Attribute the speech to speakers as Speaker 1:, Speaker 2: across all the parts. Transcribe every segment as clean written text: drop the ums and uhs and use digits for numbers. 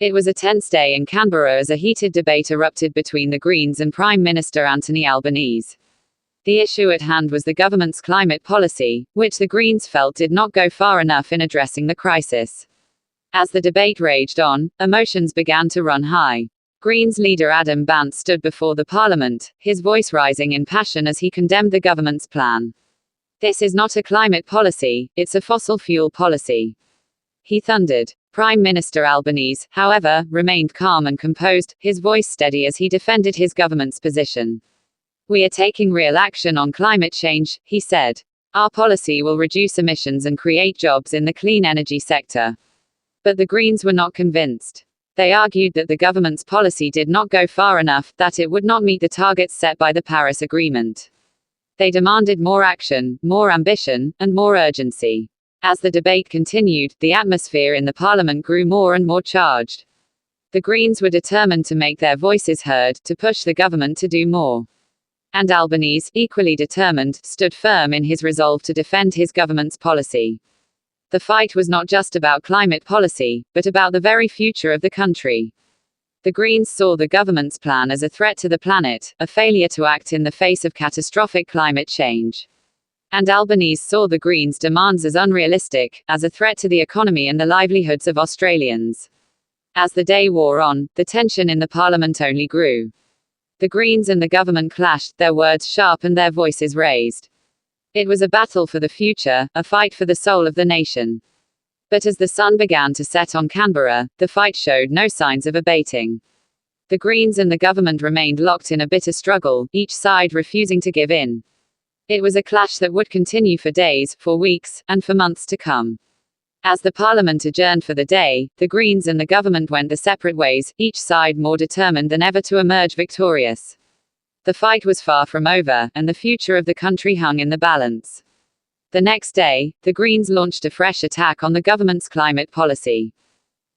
Speaker 1: It was a tense day in Canberra as a heated debate erupted between the Greens and Prime Minister Anthony Albanese. The issue at hand was the government's climate policy, which the Greens felt did not go far enough in addressing the crisis. As the debate raged on, emotions began to run high. Greens leader Adam Bandt stood before the Parliament, his voice rising in passion as he condemned the government's plan. "This is not a climate policy, it's a fossil fuel policy," he thundered. Prime Minister Albanese, however, remained calm and composed, his voice steady as he defended his government's position. "We are taking real action on climate change," he said. "Our policy will reduce emissions and create jobs in the clean energy sector." But the Greens were not convinced. They argued that the government's policy did not go far enough, that it would not meet the targets set by the Paris Agreement. They demanded more action, more ambition, and more urgency. As the debate continued, the atmosphere in the Parliament grew more and more charged. The Greens were determined to make their voices heard, to push the government to do more. And Albanese, equally determined, stood firm in his resolve to defend his government's policy. The fight was not just about climate policy, but about the very future of the country. The Greens saw the government's plan as a threat to the planet, a failure to act in the face of catastrophic climate change. And Albanese saw the Greens' demands as unrealistic, as a threat to the economy and the livelihoods of Australians. As the day wore on, the tension in the Parliament only grew. The Greens and the government clashed, their words sharp and their voices raised. It was a battle for the future, a fight for the soul of the nation. But as the sun began to set on Canberra, the fight showed no signs of abating. The Greens and the government remained locked in a bitter struggle, each side refusing to give in. It was a clash that would continue for days, for weeks, and for months to come. As the Parliament adjourned for the day, the Greens and the government went their separate ways, each side more determined than ever to emerge victorious. The fight was far from over, and the future of the country hung in the balance. The next day, the Greens launched a fresh attack on the government's climate policy.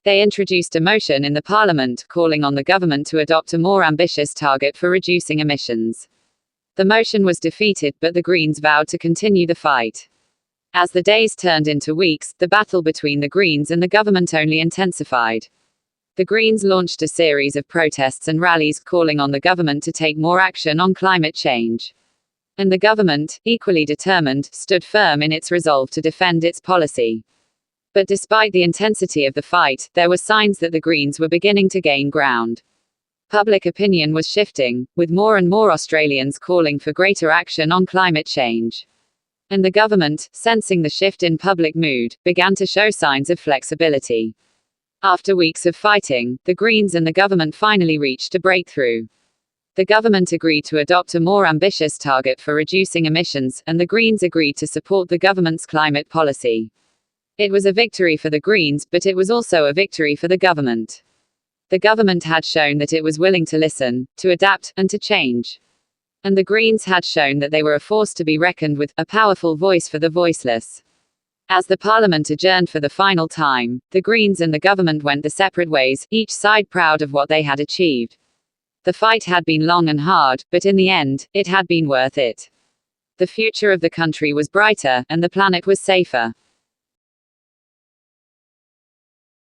Speaker 1: They introduced a motion in the Parliament, calling on the government to adopt a more ambitious target for reducing emissions. The motion was defeated, but the Greens vowed to continue the fight. As the days turned into weeks, the battle between the Greens and the government only intensified. The Greens launched a series of protests and rallies, calling on the government to take more action on climate change. And the government, equally determined, stood firm in its resolve to defend its policy. But despite the intensity of the fight, there were signs that the Greens were beginning to gain ground. Public opinion was shifting, with more and more Australians calling for greater action on climate change. And the government, sensing the shift in public mood, began to show signs of flexibility. After weeks of fighting, the Greens and the government finally reached a breakthrough. The government agreed to adopt a more ambitious target for reducing emissions, and the Greens agreed to support the government's climate policy. It was a victory for the Greens, but it was also a victory for the government. The government had shown that it was willing to listen, to adapt, and to change. And the Greens had shown that they were a force to be reckoned with, a powerful voice for the voiceless. As the Parliament adjourned for the final time, the Greens and the government went their separate ways, each side proud of what they had achieved. The fight had been long and hard, but in the end, it had been worth it. The future of the country was brighter, and the planet was safer.